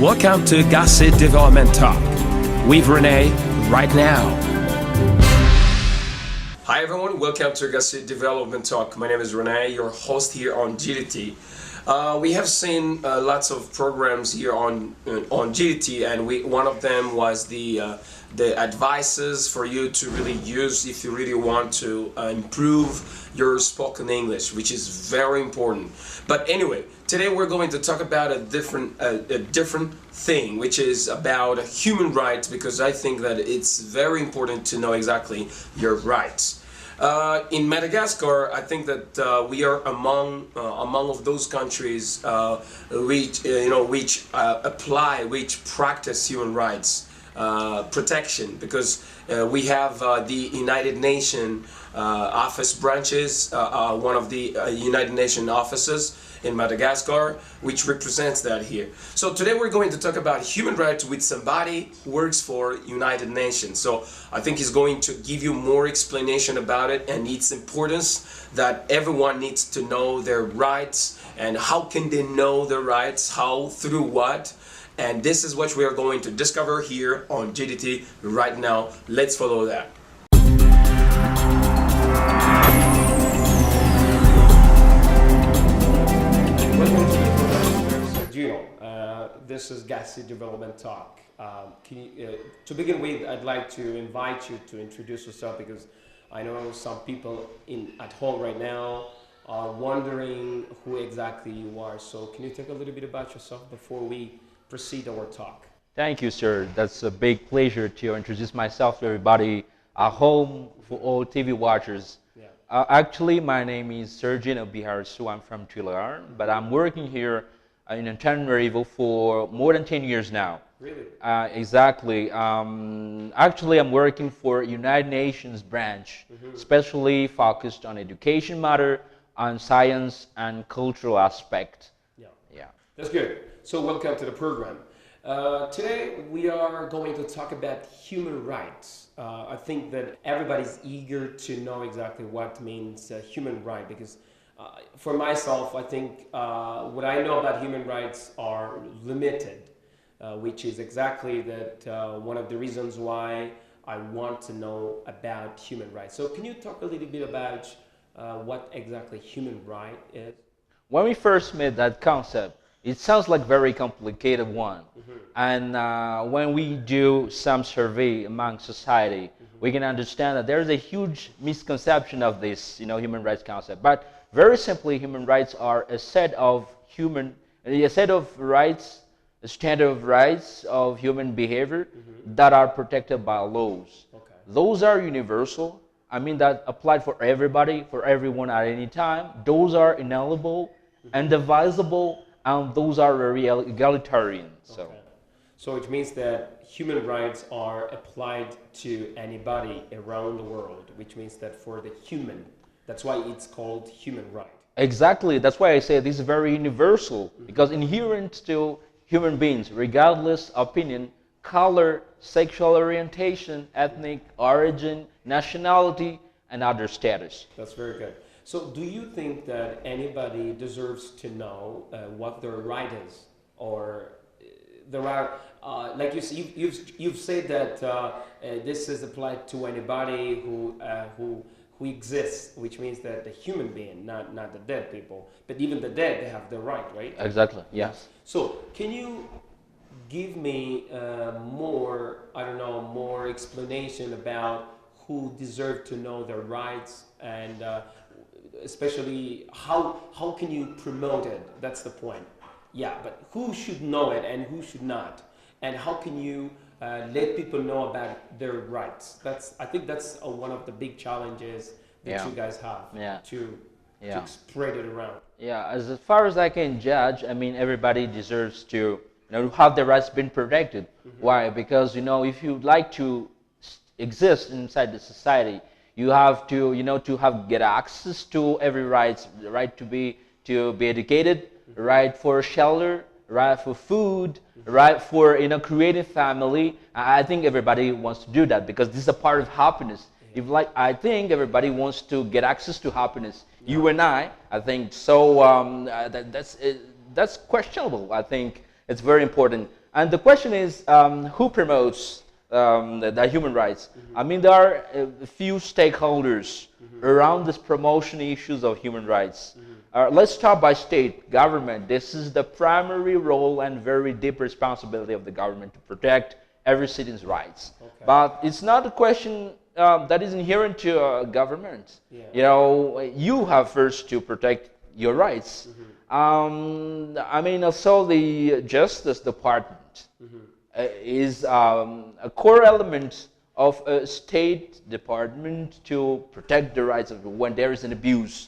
Welcome to Gasy Development Talk with Renee right now. Hi everyone, welcome to Gasy Development Talk. My name is Renee, your host here on GDT. We have seen lots of programs here on GDT, and one of them was the advices for you to really use if you really want to improve your spoken English, which is very important. But anyway, today we're going to talk about a different thing, which is about human rights, because I think that it's very important to know exactly your rights. In Madagascar, I think that we are among of those countries which practice human rights protection, because we have the United Nations office branches, one of the United Nations offices in Madagascar, which represents that here. So today we're going to talk about human rights with somebody who works for United Nations. So I think he's going to give you more explanation about it and its importance, that everyone needs to know their rights, and how can they know their rights, how, through what. And this is what we are going to discover here on GDT right now. Let's follow that. Welcome to the program, Mr.Sergino. This is Gasy Development Talk. To begin with, I'd like to invite you to introduce yourself, because I know some people at home right now are wondering who exactly you are. So can you talk a little bit about yourself before we proceed our talk? Thank you, sir. That's a big pleasure to introduce myself to everybody at home, for all TV watchers. Yeah. Actually, my name is Sergino Biharsu. I'm from Tulaar, but I'm working here in Antananarivo for more than 10 years now. Really? Exactly. Actually, I'm working for United Nations branch, especially focused on education matter, on science and cultural aspect. Yeah. Yeah. That's good. So welcome to the program. Today we are going to talk about human rights. I think that everybody's eager to know exactly what means human right, because for myself, I think what I know about human rights are limited, which is exactly that one of the reasons why I want to know about human rights. So can you talk a little bit about what exactly human right is? When we first made that concept, it sounds like very complicated one. And when we do some survey among society, we can understand that there's a huge misconception of this, human rights concept. But very simply, human rights are a set of rights, a standard of rights of human behavior that are protected by laws. Okay. Those are universal. I mean, that applied for everybody, for everyone at any time. Those are inalienable, indivisible, and those are very egalitarian. So. Okay. So it means that human rights are applied to anybody around the world, which means that for the human, that's why it's called human right. Exactly. That's why I say this is very universal, because inherent to human beings, regardless opinion, color, sexual orientation, ethnic origin, nationality, and other status. That's very good. So do you think that anybody deserves to know what their right is, or there are, like you've said that this is applied to anybody who exists, which means that the human being, not the dead people, but even the dead, they have the right? Exactly. Yes. So can you give me more explanation about who deserve to know their rights, and especially how can you promote it? That's the point. Yeah, but who should know it and who should not, and how can you let people know about their rights? I think that's one of the big challenges that you guys have to spread it around. Yeah, as far as I can judge, I mean, everybody deserves to have their rights been protected. Why? Because if you'd like to exist inside the society, you have to get access to every rights, the right to be educated, right for shelter, right for food, right for creating family. I think everybody wants to do that, because this is a part of happiness. I think everybody wants to get access to happiness. You and I think so. That's questionable. I think it's very important. And the question is, who promotes the human rights? I mean, there are a few stakeholders around this promotion issues of human rights. Let's start by state government. This is the primary role and very deep responsibility of the government to protect every citizen's rights. Okay. But it's not a question that is inherent to government. Yeah. You know, you have first to protect your rights. I mean, also the Justice Department is a core element of a state department to protect the rights of when there is an abuse,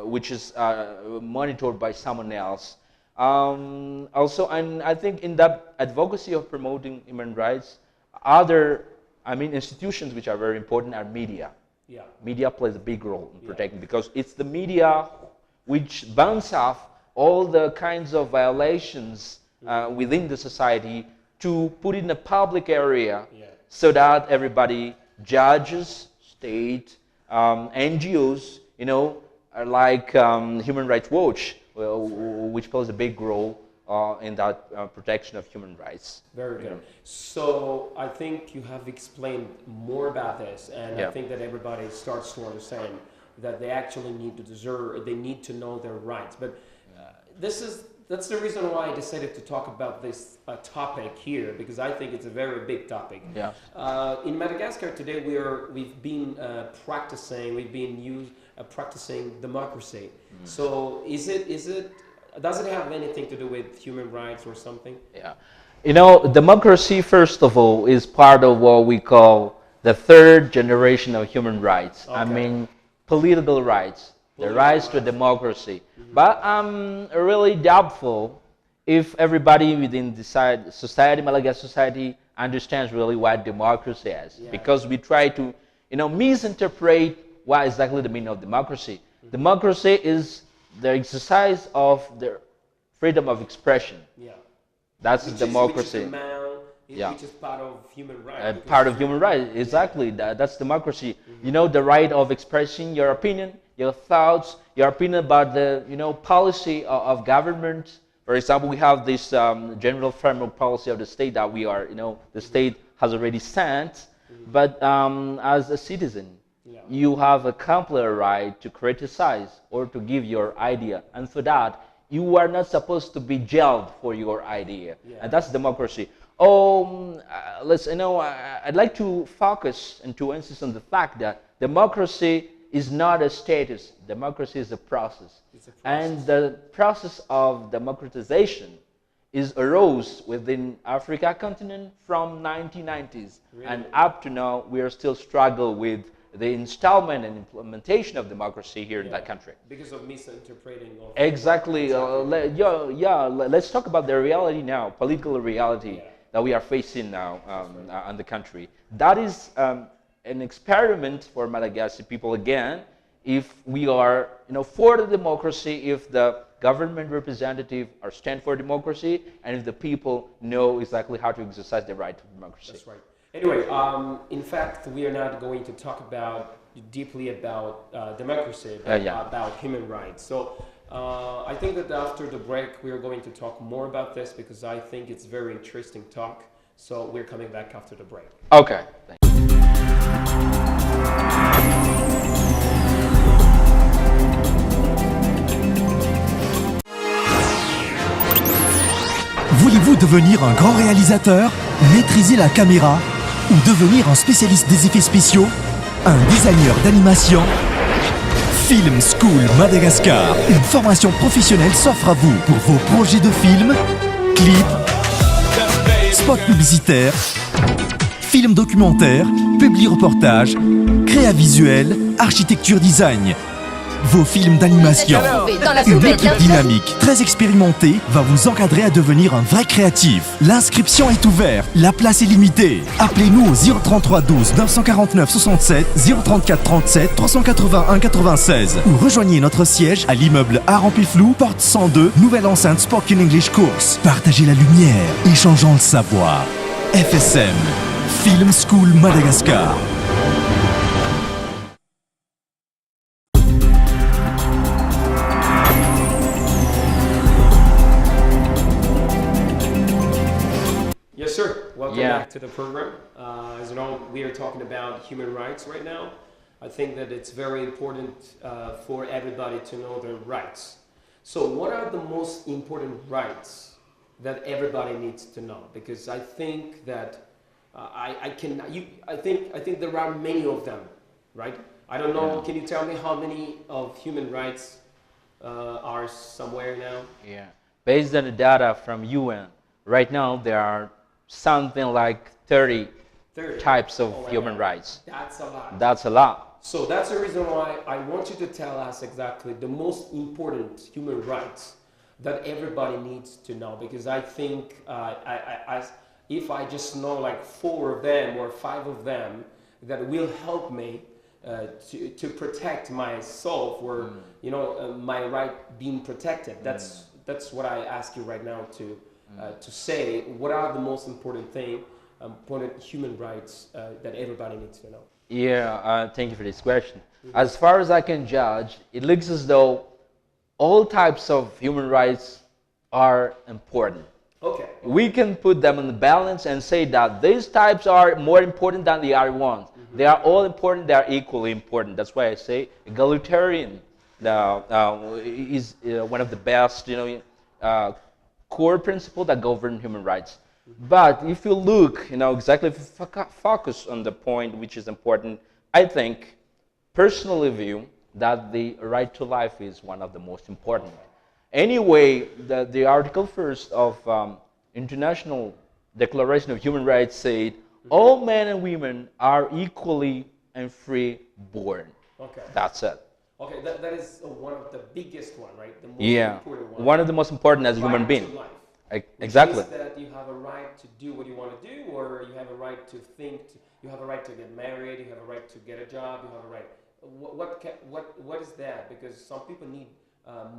which is monitored by someone else. Also, and I think in that advocacy of promoting human rights, other, I mean, institutions which are very important are media. Yeah. Media plays a big role in protecting because it's the media which bounce off all the kinds of violations within the society to put in a public area so that everybody, judges, state, NGOs, you know, like Human Rights Watch, which plays a big role in that protection of human rights. Very good. So I think you have explained more about this, and I think that everybody starts to understand that they actually need to they need to know their rights. But that's the reason why I decided to talk about this topic here, because I think it's a very big topic. Yeah. In Madagascar today, we've been practicing democracy. So does it have anything to do with human rights or something? Yeah. You know, democracy, first of all, is part of what we call the third generation of human rights. Okay. I mean, political rights, the rights to democracy. But I'm really doubtful if everybody within the society, Malagasy society, understands really what democracy is. Yeah. Because we try to, you know, misinterpret what exactly the meaning of democracy. Democracy is the exercise of the freedom of expression. Yeah. That's democracy. Which is part of human rights. Part of human rights, exactly. That's democracy. You know, the right of expressing your opinion, your thoughts, your opinion about the, you know, policy of government. For example, we have this general framework policy of the state that we are, you know, the state has already sent. But as a citizen, you have a complete right to criticize or to give your idea. And for that, you are not supposed to be jailed for your idea. Yeah. And that's democracy. I'd like to focus and to insist on the fact that democracy is not a status. Democracy is a process. It's a process. And the process of democratization arose within Africa continent from 1990s. Really? And up to now, we are still struggling with the installment and implementation of democracy here in that country. Because of misinterpreting of... Exactly. Let's talk about the reality now, political reality that we are facing now in the country. That is an experiment for Malagasy people again. If we are, you know, for the democracy, if the government representative are stand for democracy, and if the people know exactly how to exercise their right to democracy. That's right. Anyway, in fact, we are not going to talk deeply about democracy, about human rights. So I think that after the break, we are going to talk more about this because I think it's very interesting talk. So we're coming back after the break. Okay. Voulez-vous devenir un grand réalisateur, maîtriser la caméra ou devenir un spécialiste des effets spéciaux, un designer d'animation? Film School Madagascar, une formation professionnelle s'offre à vous pour vos projets de films, clips, spots publicitaires, films documentaires, publi-reportages, créa visuel, architecture design. Vos films d'animation. Une équipe dynamique, très expérimentée, va vous encadrer à devenir un vrai créatif. L'inscription est ouverte, la place est limitée. Appelez-nous au 033 12 949 67 034 37 381 96 ou rejoignez notre siège à l'immeuble Arampiflou, porte 102, nouvelle enceinte Spoken English Course. Partagez la lumière, échangeons le savoir. FSM, Film School Madagascar. to the program. As you know, we are talking about human rights right now. I think that it's very important for everybody to know their rights. So what are the most important rights that everybody needs to know? Because I think that I think there are many of them, right? I don't know. Yeah. Can you tell me how many of human rights are somewhere now? Yeah. Based on the data from UN, right now there are something like 30 30. types of Oh my human God. rights. That's a lot. That's a lot. So that's the reason why I want you to tell us exactly the most important human rights that everybody needs to know. Because I think if I just know like 4 of them or 5 of them, that will help me to protect myself or my right being protected. That's what I ask you right now to say. What are the most important important human rights that everybody needs to know? Yeah, thank you for this question. As far as I can judge, it looks as though all types of human rights are important. Okay. We can put them in the balance and say that these types are more important than the other ones. They are all important, they are equally important. That's why I say egalitarian is one of the best core principles that govern human rights. But if you look, exactly if you focus on the point which is important, I think, personally view that the right to life is one of the most important. Anyway, the Article 1st of International Declaration of Human Rights said, all men and women are equally and free born. Okay. That's it. Okay, that is one of the biggest one, right? The most Yeah, important one. one of the most important as a human Right being. to life. Exactly. Which means that you have a right to do what you want to do, or you have a right to think. You have a right to get married. You have a right to get a job. You have a right. What is that? Because some people need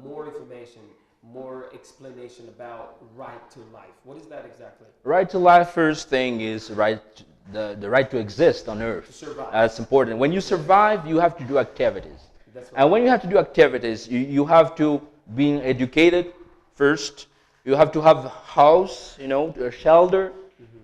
more information, more explanation about right to life. What is that exactly? Right to life, first thing is the right to exist on earth. To survive. That's important. When you survive, you have to do activities. That's And when you have to do activities, you have to be educated first. You have to have a house, a shelter,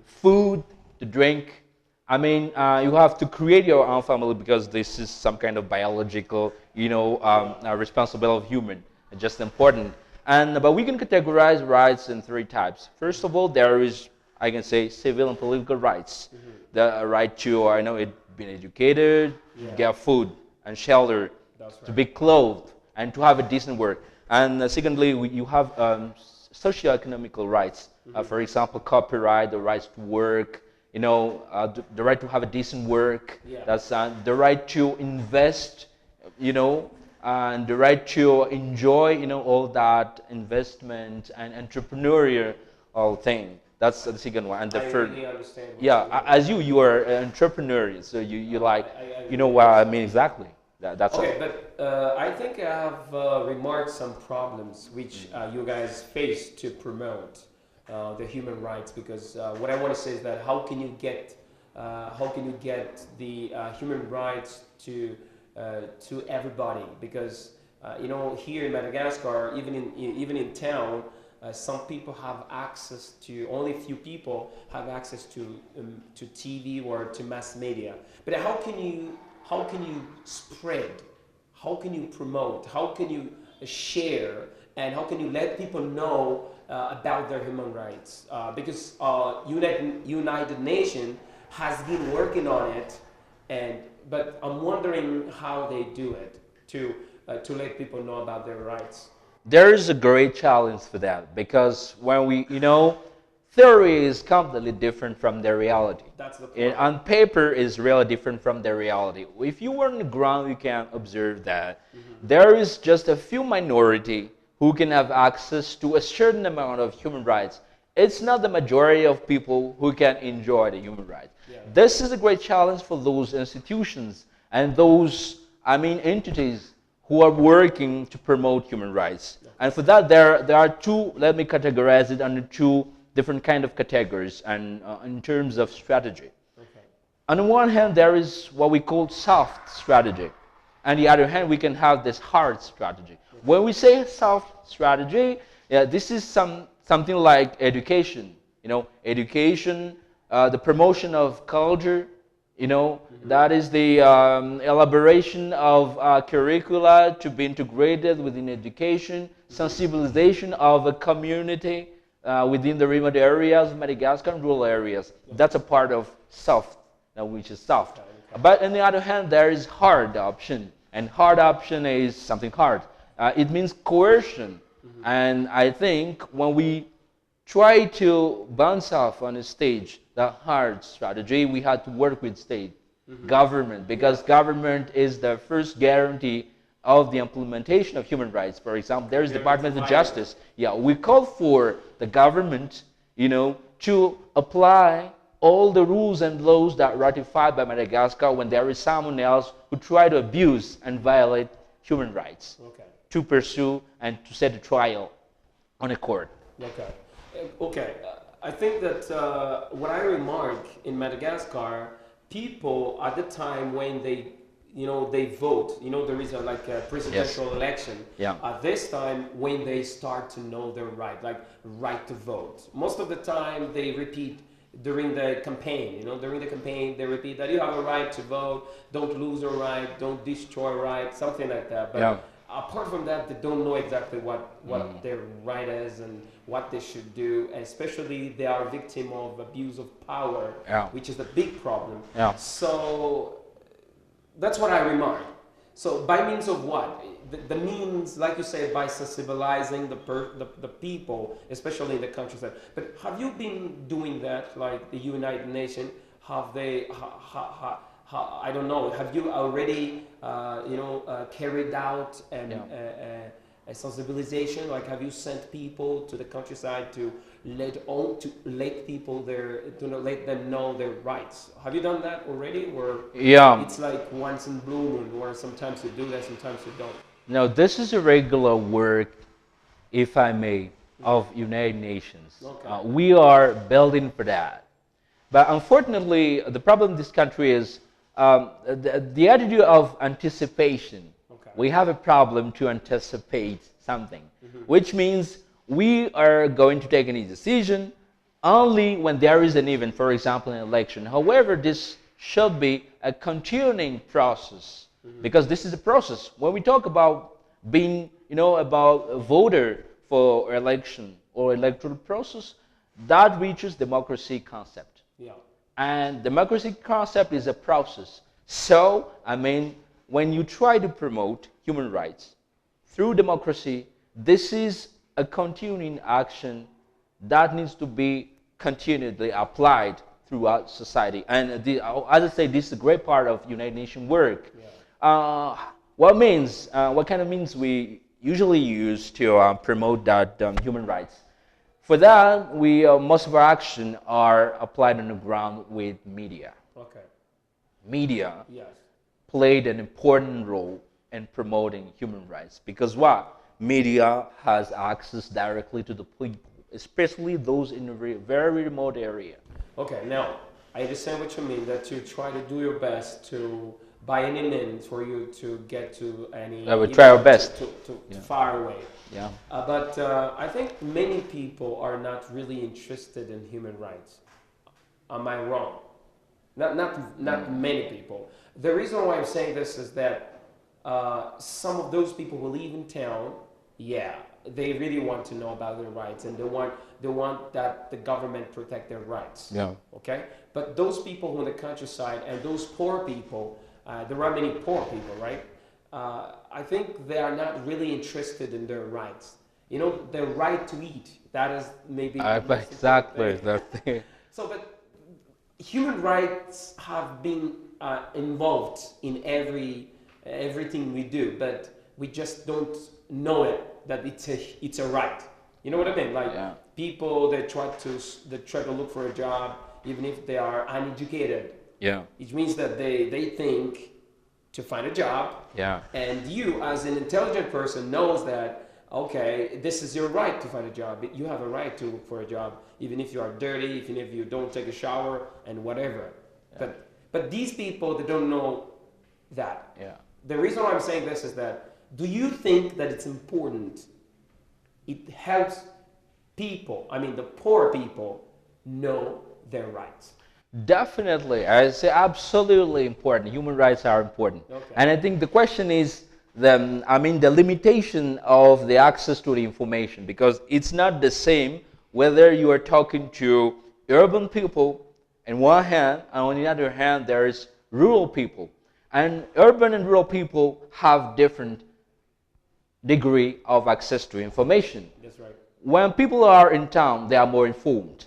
food to drink. I mean, you have to create your own family because this is some kind of biological, responsibility of human. It's just important. But we can categorize rights in 3 types. First of all, there is, I can say, civil and political rights. The right to, being educated, get food and shelter, to be clothed, and to have a decent work. And secondly, you have socio-economical rights. For example, copyright, the rights to work, the right to have a decent work. Yeah. That's the right to invest, and the right to enjoy, all that investment and entrepreneurial thing. That's the second one. And the I third, really understand. What yeah, you mean. as you are an entrepreneur, so you like, I you know what I mean exactly. That's Okay, it. but I think I have remarked some problems which you guys face to promote the human rights. Because what I want to say is that how can you get the human rights to everybody? Because here in Madagascar, even in town, some people have access to, only a few people have access to TV or to mass media. But how can you spread? How can you promote? How can you share? And how can you let people know about their human rights? Because United Nations has been working on it, but I'm wondering how they do it to let people know about their rights. There is a great challenge for that because when theory is completely different from the reality. That's the point. On paper is really different from the reality. If you were on the ground, you can observe that there is just a few minority who can have access to a certain amount of human rights. It's not the majority of people who can enjoy the human rights. Yeah. This is a great challenge for those institutions and those, entities who are working to promote human rights. And for that, there are 2, let me categorize it under 2 different kind of categories and in terms of strategy. Okay. On the one hand, there is what we call soft strategy. On the other hand, we can have this hard strategy. When we say soft strategy, this is something like education. Education the promotion of culture, that is the elaboration of curricula to be integrated within education, sensibilization of a community within the remote areas of Madagascar and rural areas. That's a part of soft, which is soft. But on the other hand, there is hard option, and hard option is something hard. It means coercion, and I think when we try to bounce off on a stage the hard strategy, we had to work with state government, because government is the first guarantee of the implementation of human rights. For example, there is Department of Justice. Yeah, we call for the government, to apply all the rules and laws that ratified by Madagascar when there is someone else who try to abuse and violate human rights, to pursue and to set a trial on a court. Okay. I think that what I remark in Madagascar, people at the time when they vote, there is a presidential election. Yeah. At this time, when they start to know their right, like right to vote. Most of the time, they repeat during the campaign. During the campaign, they repeat that you have a right to vote. Don't lose your right. Don't destroy right. Something like that. But apart from that, they don't know exactly what their right is and what they should do, and especially they are victim of abuse of power, which is a big problem. So that's what I remark. So by means of what? The means, like you say, by sensibilizing the people, especially in the countryside. But have you been doing that, like the United Nations? Have they? I don't know. Have you already, carried out a sensibilization? Like, have you sent people to the countryside to let them know their rights? Have you done that already, or it's like once in blue moon, or sometimes you do that, sometimes you don't? No, this is a regular work, if I may, of United Nations. We are building for that. But unfortunately, the problem in this country is the attitude of anticipation. We have a problem to anticipate something, which means we are going to take any decision only when there is an event, for example, an election. However, this should be a continuing process, because this is a process. When we talk about being, about a voter for election or electoral process, that reaches democracy concept. And democracy concept is a process. So, when you try to promote human rights through democracy, this is a continuing action that needs to be continually applied throughout society. And as I say, this is a great part of United Nations work. What kind of means we usually use to promote that human rights? For that, most of our action are applied on the ground with media. Media played an important role in promoting human rights, because media has access directly to the people, especially those in a very remote area. Now I understand what you mean, that you try to do your best to, by any means, for you to get to any. I would try our best to far away. But I think many people are not really interested in human rights. Am I wrong? Not many people. The reason why I'm saying this is that some of those people who live in town, they really want to know about their rights, and they want that the government protect their rights. Okay? But those people who in the countryside and those poor people, there are many poor people, right? I think they are not really interested in their rights. Their right to eat. That is maybe exactly the thing. So, but human rights have been involved in everything we do, but we just don't know it, that it's a right. You know what I mean? Like people that try to look for a job, even if they are uneducated. It means that they think to find a job. And you, as an intelligent person, knows that, okay, this is your right to find a job. You have a right to look for a job, even if you are dirty, even if you don't take a shower and whatever. But these people, they don't know that. The reason why I'm saying this is that, do you think that it's important? It helps people, the poor people, know their rights. Definitely, I say absolutely important. Human rights are important, Okay. and I think the question is the limitation of the access to the information, because it's not the same whether you are talking to urban people on one hand, and on the other hand, there's rural people, and urban and rural people have different degree of access to information. That's right. When people are in town, they are more informed.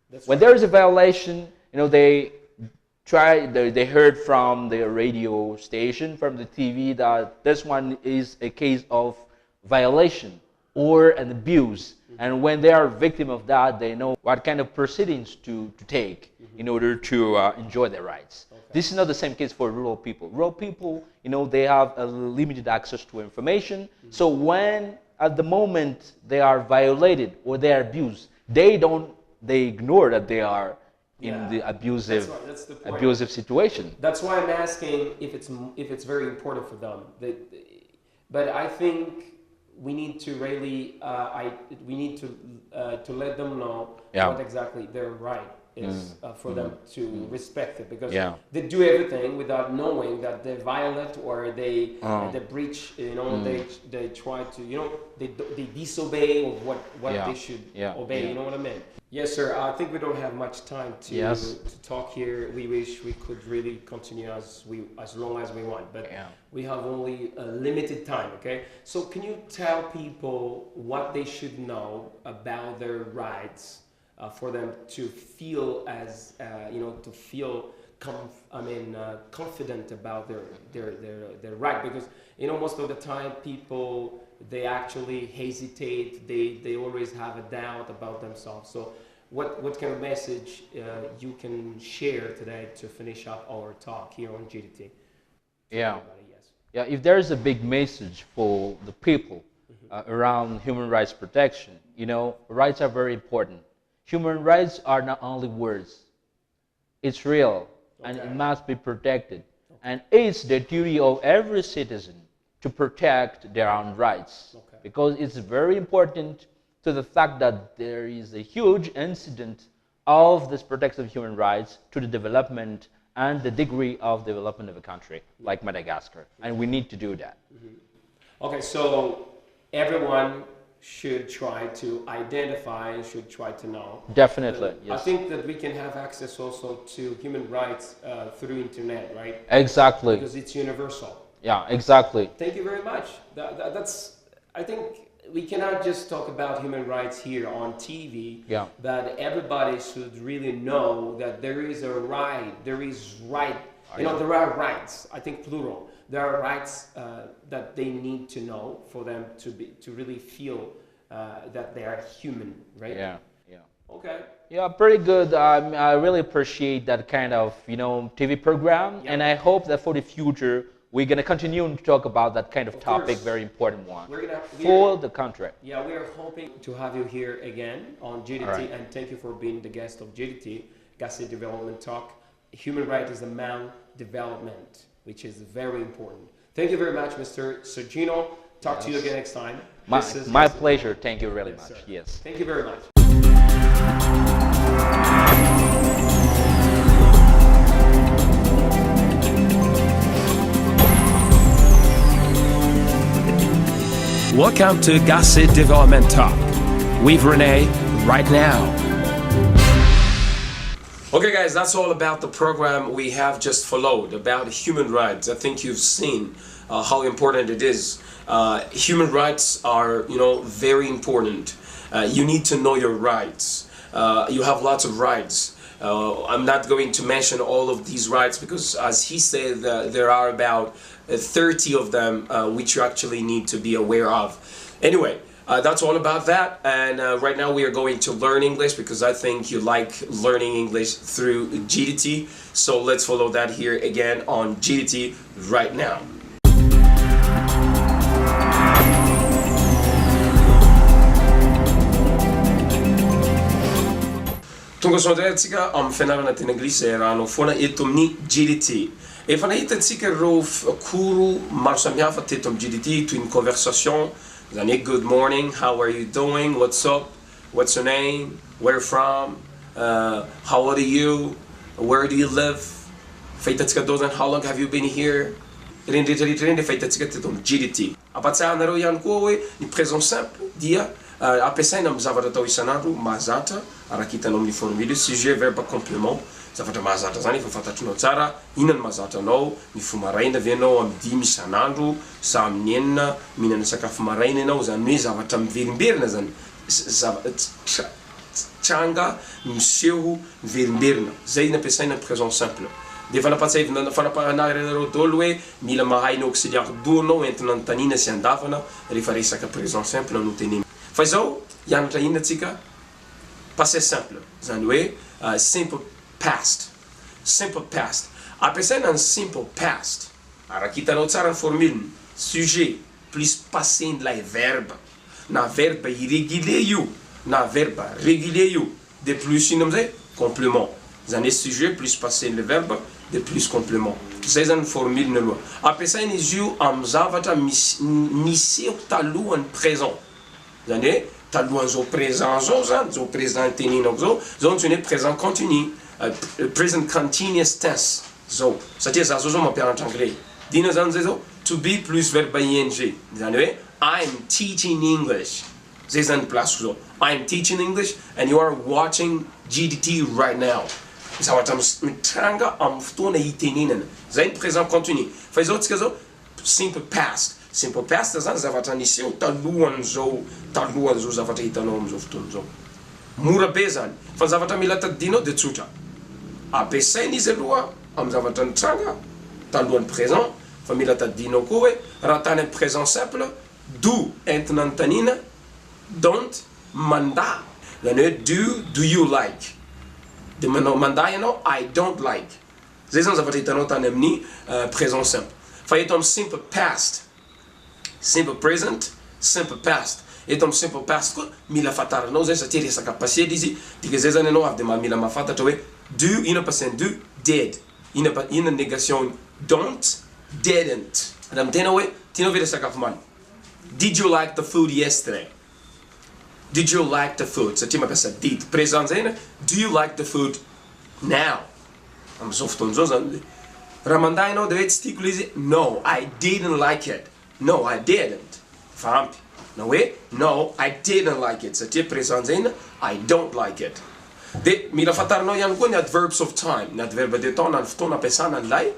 That's When right. there is a violation, they heard from the radio station, from the TV, that this one is a case of violation or an abuse. And when they are victim of that, they know what kind of proceedings to take in order to enjoy their rights. This is not the same case for rural people. Rural people, they have a limited access to information. So when, at the moment, they are violated or they are abused, they ignore that they are in the That's the point. abusive situation. That's why I'm asking if it's very important for them. But I think we need to really we need to let them know what exactly their right is for them to respect it, because they do everything without knowing that they violate or they breach. They try to they disobey of what they should obey. You know what I mean? Yes, sir. I think we don't have much time to talk here. We wish we could really continue as long as we want, but we have only a limited time. Okay, so can you tell people what they should know about their rights for them to feel confident about their right? Because most of the time people, they actually hesitate, they always have a doubt about themselves. So what kind of message you can share today to finish up our talk here on GDT? Yeah, if there is a big message for the people around human rights protection, rights are very important. Human rights are not only words, it's real, and it must be protected. And it's the duty of every citizen to protect their own rights, because it's very important to the fact that there is a huge incident of this protection of human rights to the development and the degree of development of a country like Madagascar, and we need to do that. Okay, so everyone should try to identify, should try to know. Definitely, yes. I think that we can have access also to human rights through internet, right? Exactly. Because it's universal. Yeah, exactly. Thank you very much. That's, I think we cannot just talk about human rights here on TV, but everybody should really know that there is a right, there is right, there are rights, I think plural. There are rights that they need to know for them to really feel that they are human, right? Yeah. Okay. Yeah, pretty good. I really appreciate that kind of TV program, and I hope that for the future we're gonna continue to talk about that kind of topic, very important one for the country. Yeah, we are hoping to have you here again on GDT, and thank you for being the guest of GDT, Gasy Development Talk. Human right is a man development, which is very important. Thank you very much, Mr. Sergino. Talk to you again next time. My pleasure. Thank you really much. Yes. Thank you very much. Welcome to Gasy Development Talk with Renee right now. Okay guys, that's all about the program we have just followed about human rights. I think you've seen how important it is. Human rights are, very important. You need to know your rights. You have lots of rights. I'm not going to mention all of these rights because, as he said, there are about 30 of them which you actually need to be aware of. Anyway, that's all about that, and right now we are going to learn English because I think you like learning English through GDT. So let's follow that here again on GDT right now. Tonga sondratsika am fianarana teny anglisy rahanao foana eto amin'ny GDT. Efa nahita antsika ireo koro maro samihafa teto amin'ny GDT toy ny conversation, zany hoe good morning, how are you doing, what's up, what's your name, where from, how old are you, where do you live, fahitatsika dao zany, how long have you been here, reny rehetrarehetra reny fahitatsika teto amin'ny GDT. Ampatsahanareo ihany koa hoe ny présent simple dia ampiasaina amin'ny zavatra atao isan'andro mahazatra araka hitanao amin'ny formule sujet verbe complément, zavatra mahazatra zany efa fantatrinao tsara inona ny mahazatra anao, mifo maraina ve anao amin'ny 10 isan'andro sa amin'ny 9 mihinana sakafo maraina ianao, zany hoe zavatra miverimberina zany, tranga miseho miverimberina, zay nampiasaina amin'ny présent simple. De fanapahanareo daholo hoe mila mahay ny auxiliaire d'eau anao entina anontaniana sy andafana rehefa resaka présent simple no teneny. Fa izao hianatra inona tsika? Passé simple, zany hoe simple past. Simple past. Ampiasaina ny simple past. Araka hitanao tsara ny formule, sujet plus passé n'ilay verbe. Na verbe irrégulier io, na verbe régulier io. De plus ino amizay? Complément. Zany hoe sujet plus passé n'ilay verbe de plus complément. Zay zany formule ny aloha. Ampiasaina izy io amin'ny zavatra miseho talohan'ny présent. Zany hoe talohan'izao présent zao zany, zao présent teninako zao, zao antsoina hoe présent continu, present continuous tense zao. Satria za zao mampianatra anglais. Dina zany zay zao to be plus verbe ing. Zany hoe I'm teaching English. Zay zany place zao. I'm teaching English and you are watching GDT right now. Zavatra mitranga amin'ny fotoana hitenenana. Zay ny présent continu. Fa izao tsika zao simple past. Simple past zany zavatra niseho talohan'izao zavatra hitanao amin'izao fotoana zao. Mora be zany. Fa ny zavatra mila tadidinao de tsotra. Ampiasaina izy aloha amin'ny zavatra nitranga talohan'ny présent, fa mila tadidinao koa hoe raha tany amin'ny présent simple, do entina anontaniana, don't manda. Zany hoe do you like? De manday ianao I don't like. Zay zany zavatra hitanao tany amin'ny présent simple. Fa eto amin'ny simple past, simple present, simple past. Eto amin'ny simple past koa mila fantaranao zay satria resaka passé izy, dika zay zany anao avy de mila mahafantatra hoe do, ina passé do, did. Ina négation don't, didn't. Raha mitena hoe tianao ve resaka mamy? Did you like the food yesterday? Did you like the food? Satria mampiasa did. Présent zay na, do you like the food now? Amin'izao fotoana zao zany. Raha manday anao de hoe tsy tiako izy, no, I didn't like it. No, I didn't. Fa ampy. Na hoe, no, I didn't like it. Satria présent zay na, I don't like it. De mila fantarinao ihany koa ny adverbs of time. Ny adverbe de temps na ny fotoana ampiasana an'ilay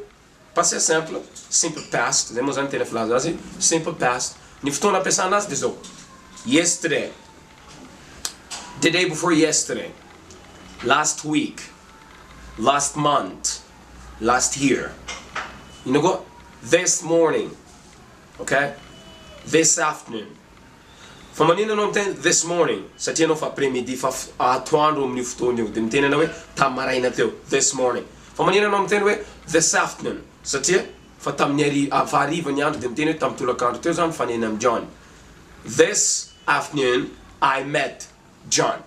passé simple, simple past. Zay moa zany tena filaza azy, simple past. Ny fotoana ampiasana azy de zao. Yesterday. The day before yesterday. Last week. Last month. Last year. You know what? This morning. Okay? This afternoon. Fa manina anao miteny this morning, satria anao fa après-midi fa atoandro amin'ny fotoana io, de miteny anao hoe tamaraina teo, this morning. Fa manina anao miteny hoe this afternoon, satria fa tamin'ny hariva ny andro de miteny hoe tamin'ny tolakandro teo zany fanena amin'ny John. This afternoon I met John.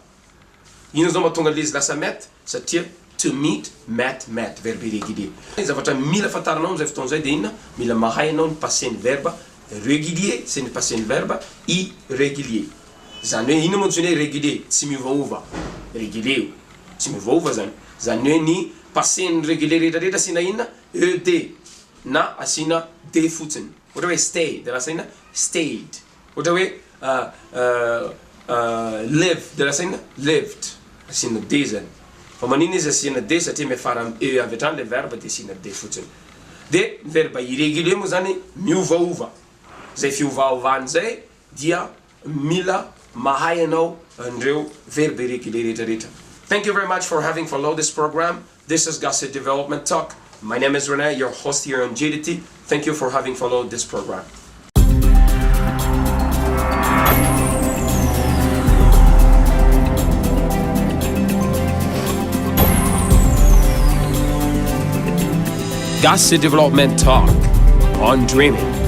Ino zao mahatonga l'izy lasa met? Satria to meet, met, verbe irrégulier. Zavatra mila fantaranao amin'izay fotoana zay de inona? Mila mahay anao ny passé ny verbe régulier, c'est ny passé ny verbe irrégulier. Zany hoe ino moa antsoina hoe régulier? Tsy miovaova. Régulier, tsy miovaova zany. Zany hoe ny passé ny régulier rehetrarehetra asina inona? ED na asina D fotsiny. Ohatra hoe stay, de lasa inona? Stayed. Ohatra hoe live, de lasa inona? Lived. Asina D zany. Fa manina izy asina D satria miafara E avy hatrany le verbe de asina D fotsiny. De verbe irrégulier moa zany miovaova. Zay fiovaovany zay dia mila mahay anao andreo verbe irrégulier rehetrarehetra. Thank you very much for having followed this program. This is Gasy Development Talk. My name is Rene, your host here on GDT. Thank you for having followed this program. Gasy Development Talk on Dreaming.